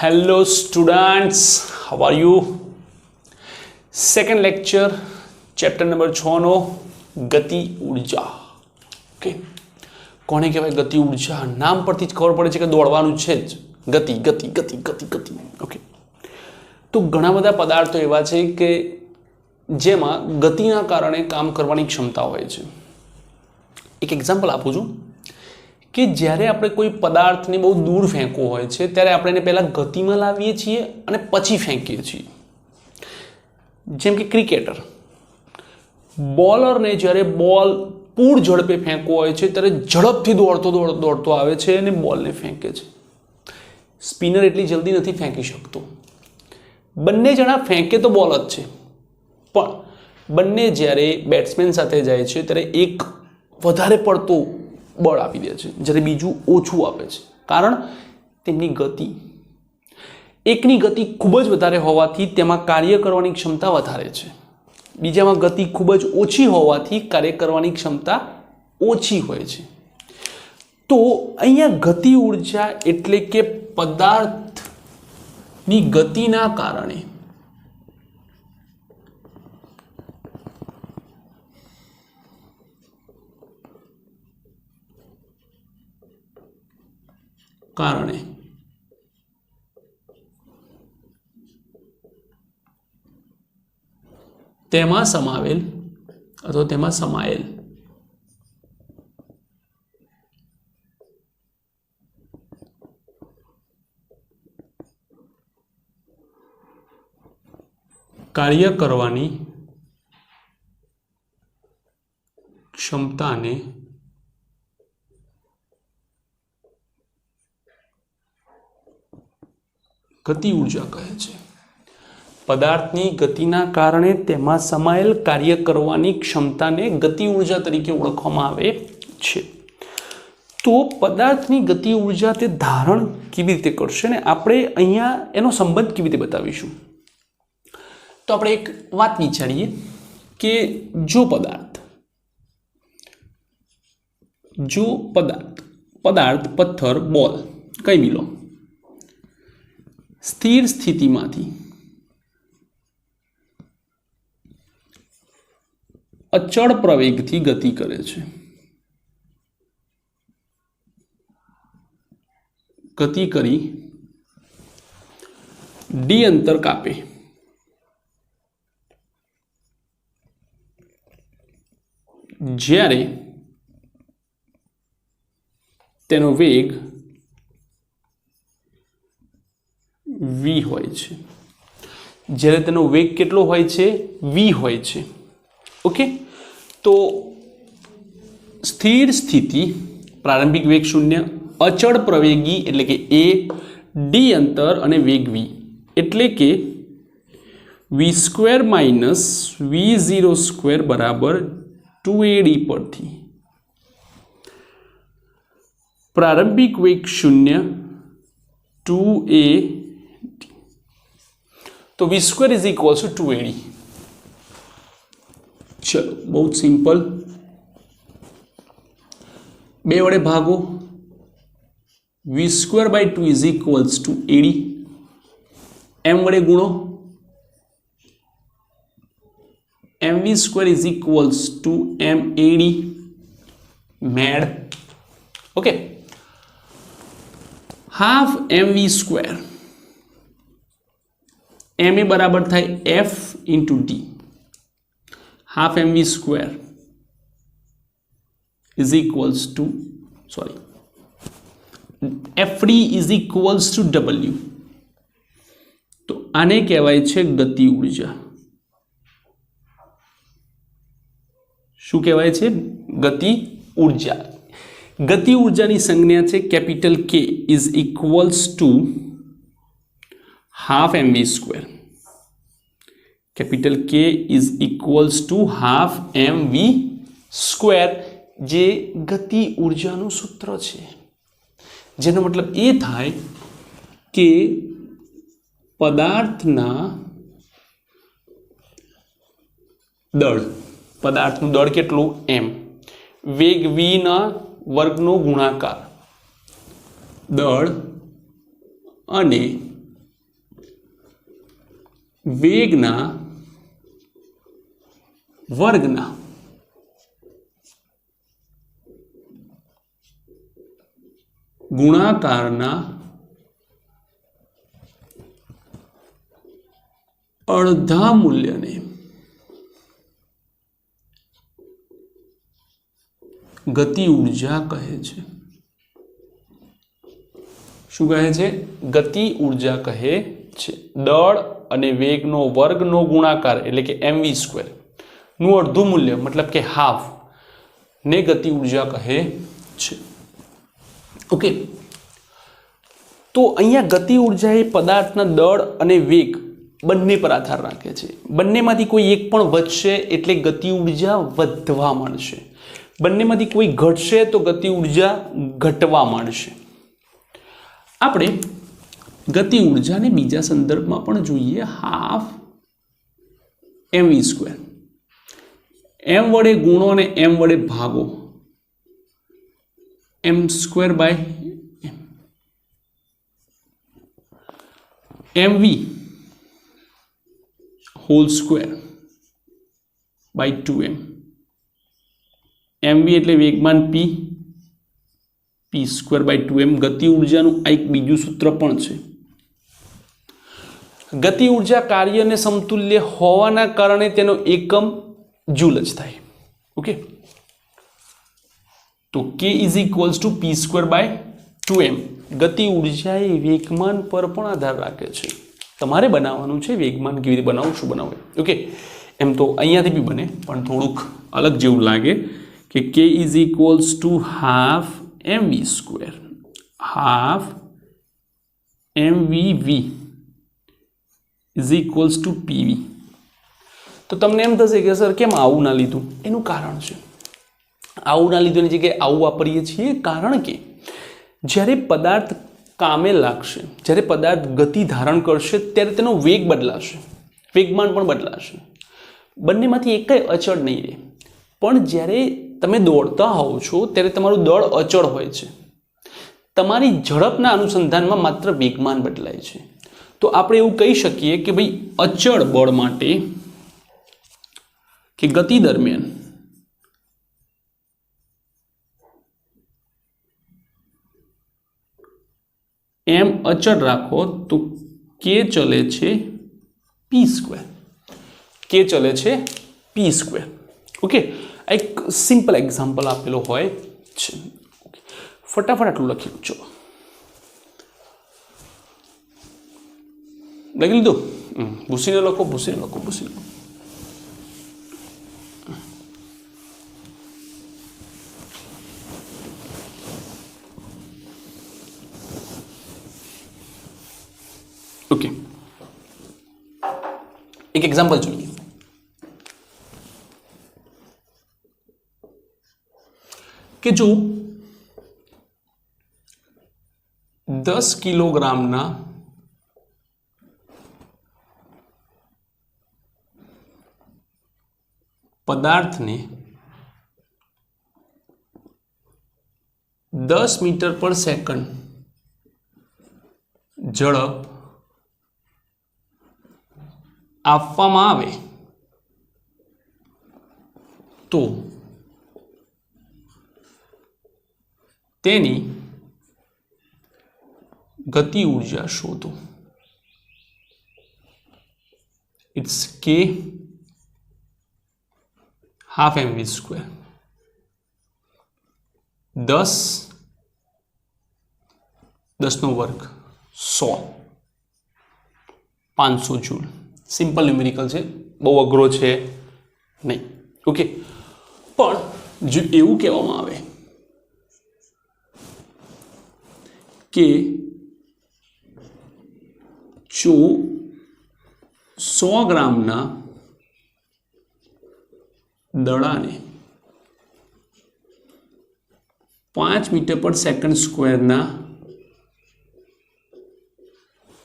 Hello students, how are you? Second lecture, chapter number 6 નો ગતિ ઉર્જા. Okay, કોને કહેવાય ગતિ ઉર્જા? નામ પરથી જ ખબર પડે છે કે દોડવાનું છે જ. ગતિ ગતિ ગતિ ગતિ ગતિ. ઓકે, તો ઘણા બધા પદાર્થો એવા છે કે જેમાં ગતિના કારણે કામ કરવાની ક્ષમતા હોય છે. એક એક્ઝામ્પલ આપું છું કે જ્યારે આપણે કોઈ પદાર્થને બહુ દૂર ફેંકવો હોય છે ત્યારે આપણે એને પહેલાં ગતિમાં લાવીએ છીએ અને પછી ફેંકીએ છીએ. જેમ કે ક્રિકેટર, બોલરને જ્યારે બોલ પૂર ઝડપે ફેંકવો હોય છે ત્યારે ઝડપથી દોડતો આવે છે અને બોલને ફેંકે છે. સ્પિનર એટલી જલ્દી નથી ફેંકી શકતો. બંને જણા ફેંકે તો બોલ જ છે, પણ બંને જ્યારે બેટ્સમેન સાથે જાય છે ત્યારે એક વધારે પડતું બળ આપી દે છે જ્યારે બીજું ઓછું આપે છે. કારણ તેમની ગતિ, એકની ગતિ ખૂબ જ વધારે હોવાથી તેમાં કાર્ય કરવાની ક્ષમતા વધારે છે, બીજામાં ગતિ ખૂબ જ ઓછી હોવાથી કાર્ય કરવાની ક્ષમતા ઓછી હોય છે. તો અહીંયા ગતિ ઉર્જા એટલે કે પદાર્થની ગતિના કારણે તેમાં સમાવેલ અથવા તેમાં સમાયેલ કાર્ય કરવાની ક્ષમતાને ગતિ ઉર્જા કહે છે. પદાર્થની ગતિના કારણે તેમાં સમાયેલ કાર્ય કરવાની ક્ષમતાને ગતિ ઉર્જા તરીકે ઓળખવામાં આવે છે. તો પદાર્થની ગતિ ઉર્જા તે ધારણ કેવી રીતે કરશે ને આપણે અહીંયા એનો સંબંધ કેવી રીતે બતાવીશું? તો આપણે એક વાત વિચારીએ કે જો પદાર્થ પથ્થર, બોલ કઈ બી લો, સ્થિર સ્થિતિમાંથી અચળ પ્રવેગથી ગતિ કરે છે. ગતિ કરી ડી અંતર કાપે, જ્યારે તેનો વેગ v હોય છે. જ્યારે તેનો વેગ કેટલો હોય છે? v હોય છે. ઓકે, તો સ્થિર સ્થિતિ, પ્રારંભિક વેગ 0, અચળ પ્રવેગી એટલે કે a, ડી અંતર અને વેગ v એટલે કે v² માઇનસ v0² બરાબર 2ad પરથી પ્રારંભિક વેગ 0 2a, તો v² is equals to 2ad. ચલો, બહુ જ સિમ્પલ. 2 વડે ભાગો, v²/2 is equals to ad. m વડે ગુણો, mv² is equals to mad. Made. Okay, half mv², m એ બરાબર થાય f into D. Half mv² is equals to fd is equals to w. તો આને કહેવાય છે ગતિ ઉર્જા. શું કહેવાય છે? ગતિ ઉર્જા. ગતિ ઉર્જાની સંજ્ઞા છે capital K is equals to half mv². Capital K is equals to half mv², જે ગતિ ઉર્જાનું સૂત્ર છે. જેનો મતલબ એ થાય કે પદાર્થનું દળ કેટલું? m, વેગ v ના વર્ગનો ગુણાકાર, દળ અને વેગના વર્ગના ગુણાકારના અડધા મૂલ્યને ગતિ ઉર્જા કહે છે. શું કહે છે? ગતિ ઉર્જા કહે છે. દળ અને વેગનો વર્ગનો ગુણાકાર એટલે કે mv² નું અડધું મૂલ્ય મતલબ કે હાફ ને ગતિ ઉર્જા કહે છે. ઓકે, તો અહીંયા ગતિ ઉર્જા એ પદાર્થના દળ અને વેગ બંને પર આધાર રાખે છે. બંનેમાંથી કોઈ એક પણ વધશે એટલે ગતિ ઉર્જા વધવા માંડશે, બંનેમાંથી કોઈ ઘટશે તો ગતિ ઉર્જા ઘટવા માંડશે. આપણે ગતિ ઉર્જાને બીજા સંદર્ભમાં પણ જોઈએ. હાફ mv², m વડે ગુણો અને m વડે ભાગો, m²/m, mv (2m). mv એટલે વેગમાન p, p²/2m. ગતિ ઉર્જાનું આ એક બીજું સૂત્ર પણ છે. ગતિ ઉર્જા કાર્યને સમતુલ્ય હોવાના કારણે તેનો એકમ જૂલ જ થાય. ઓકે, તો k = p²/2m. ગતિ ઉર્જા એ વેગમાન પર પણ આધાર રાખે છે. તમારે બનાવવાનું છે વેગમાન કેવી રીતે બનાવવું, શું બનાવવું. ઓકે, એમ તો અહીંયાથી બી બને પણ થોડુંક અલગ જેવું લાગે કે k = half mv², half mvv = pv. તો તમને એમ થશે કે સર કેમ આવું ના લીધું? એનું કારણ છે. આવું ના લીધું એની જગ્યાએ આવું વાપરીએ છીએ કારણ કે જ્યારે પદાર્થ કામે લાગશે, જ્યારે પદાર્થ ગતિ ધારણ કરશે ત્યારે તેનો વેગ બદલાશે, વેગમાન પણ બદલાશે. બંનેમાંથી એક કંઈ અચળ નહીં રહે. પણ જ્યારે તમે દોડતા હોવ છો ત્યારે તમારું દળ અચળ હોય છે, તમારી ઝડપના અનુસંધાનમાં માત્ર વેગમાન બદલાય છે. તો આપણે એવું કહી શકીએ કે ભાઈ અચળ બળ માટે કે ગતિ દરમિયાન એમ અચળ રાખો તો k ચલે છે p², k ચલે છે p². ઓકે, આ એક સિમ્પલ એક્ઝામ્પલ આપેલો હોય છે. ફટાફટ આટલું લખી લો. ચલો લખી લીધું? ભૂસીને લખો, ભૂસીને લખો, ભૂસીને લખો. ઓકે, એક એક્ઝામ્પલ જોઈએ. કે જો 10 કિલોગ્રામના પદાર્થને 10 મીટર પર સેકન્ડ ઝડપ આપવામાં આવે તો તેની ગતિ ઉર્જા શોધો. It's k half mv². 10 નો વર્ગ 100, 500 જૂલ. સિમ્પલ ન્યુમેરિકલ છે, બહુ અઘરો છે નહીં. ઓકે, પણ જો એવું કહેવામાં આવે કે જો 100 ગ્રામના દડાને 5 મીટર પર સેકન્ડ સ્ક્વેરના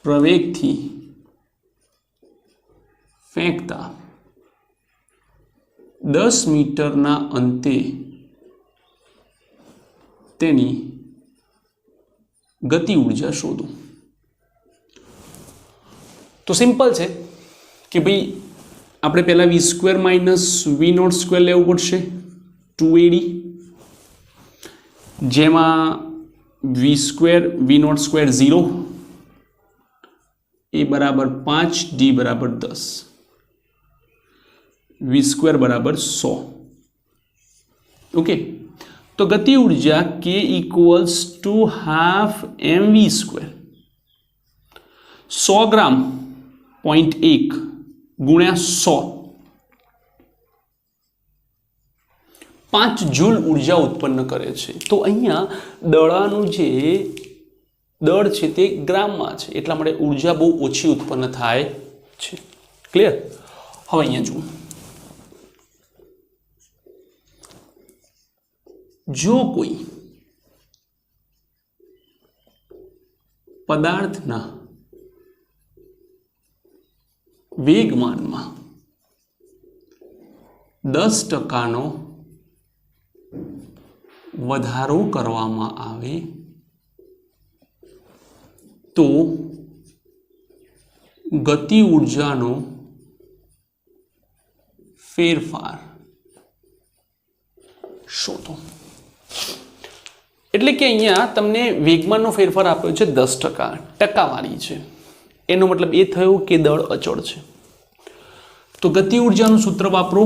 પ્રવેગથી ફેંકતા 10 મીટરના અંતે તેની ગતિ ઉર્જા શોધો. તો સિમ્પલ છે, કે ભાઈ આપણે પહેલાં v² માઇનસ v0² લેવું પડશે 2ad, જેમાં v² v0² 0, a બરાબર 5, d બરાબર 10, v² બરાબર 100. ઓકે, તો ગતિ ઉર્જા k equals to half mv², 100 ગ્રામ 0.1 ગુણ્યા 100, 5 જૂલ ઉર્જા ઉત્પન્ન કરે છે. તો અહીંયા દડાનું જે દળ છે તે ગ્રામમાં છે, એટલા માટે ઉર્જા બહુ ઓછી ઉત્પન્ન થાય છે. ક્લિયર? હવે અહીંયા જુઓ, જો કોઈ પદાર્થના વેગમાનમાં 10% વધારો કરવામાં આવે તો ગતિ ઉર્જાનો ફેરફાર શોધો. એટલે કે અહીંયા તમને વેગમાનનો ફેરફાર આપ્યો છે 10%, ટકાવારી છે, એનો મતલબ એ થયો કે દળ અચળ છે. તો ગતિ ઉર્જાનું સૂત્ર વાપરો,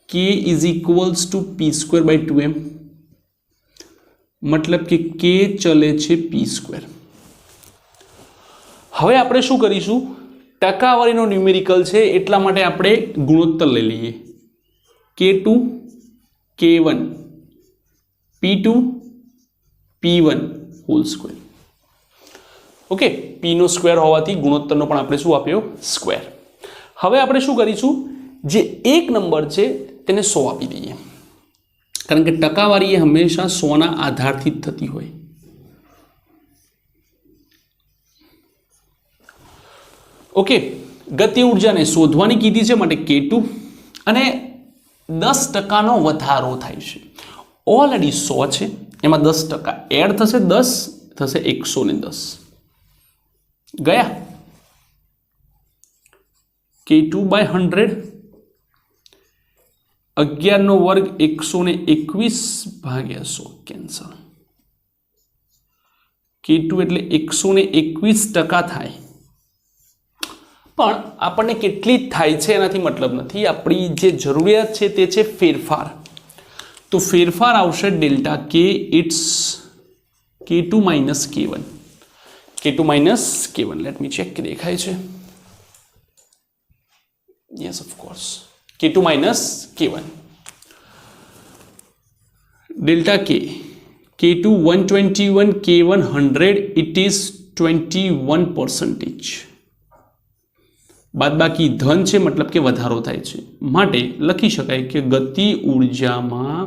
k is equals to p²/2m, મતલબ કે k ચલે છે p². હવે આપણે શું કરીશું, ટકાવારીનો ન્યુમેરિકલ છે એટલા માટે આપણે ગુણોત્તર લઈ લઈએ, k2 k1 p2 p1 whole square. Okay, p નો સ્ક્વેર હોવાથી ગુણોત્તરનો પણ આપણે શું આપ્યો, સ્ક્વેર. હવે આપણે શું કરીશું, જે એક નંબર છે તેને 100 આપી દઈએ, કારણ કે ટકાવારી એ હંમેશા 100ના આધારથી જ થતી હોય. ઓકે, ગતિ ઉર્જાને શોધવાની કીધી છે માટે k2, અને 10%નો વધારો થાય છે. ઓલરેડી 100 છે, એમાં 10% એડ થશે, 10 થશે 110 ગયા. k2/100, 11 વર્ગ 121/100 કેન્સલ. k2 એટલે 121% થાય, પણ આપણને કેટલી થાય છે એનાથી મતલબ નથી. આપણી જે જરૂરિયાત છે તે છે ફેરફાર. તો ફેરફાર આવશે delta k, it's k2 minus k1. k2 minus k1, let me check કે દેખાય છે. Yes, of course, k2 minus k1. Delta k, k2 121, k1 100, it is 21%. બાદબાકી ધન છે, મતલબ કે વધારો થાય છે, માટે લખી શકાય કે ગતિ ઉર્જામાં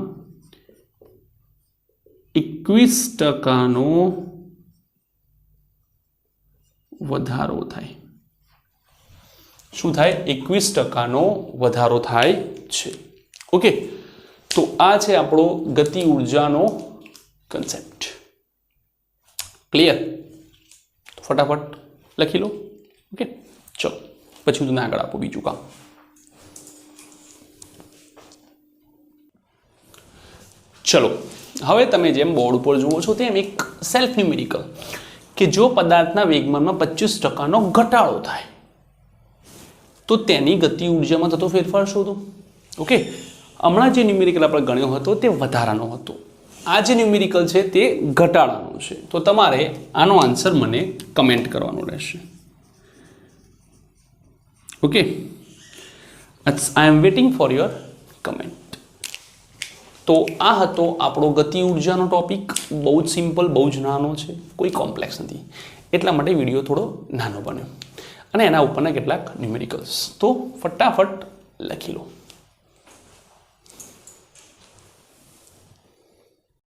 21%નો વધારો થાય. શું થાય? 21%નો વધારો થાય છે. ઓકે, તો આ છે આપણો ગતિ ઉર્જાનો કન્સેપ્ટ. ક્લિયર? ફટાફટ લખી લો. ઓકે, ચલો પછી હું તમને આગળ આપું બીજું કામ. ચલો, હવે તમે જેમ બોર્ડ ઉપર જુઓ છો તેમ એક સેલ્ફ ન્યુમેરિકલ કે જો પદાર્થના વેગમાનમાં 25%નો ઘટાડો થાય તો તેની ગતિ ઉર્જામાં થતો ફેરફાર શોધો. ઓકે, હમણાં જે ન્યુમેરિકલ આપણે ગણ્યો હતો તે વધારાનો હતો, આ જે ન્યુમેરિકલ છે તે ઘટાડાનો છે. તો તમારે આનો આન્સર મને કમેન્ટ કરવાનો રહેશે. Okay, I am waiting for your comment. તો આ હતો આપણો ગતિ ઉર્જાનો ટોપિક. બહુ જ સિમ્પલ, બહુ જ નાનો છે, કોઈ કોમ્પ્લેક્સ નથી, એટલા માટે વિડીયો થોડો નાનો બન્યો, અને એના ઉપરના કેટલાક ન્યુમેરિકલ્સ તો ફટાફટ લખી લો.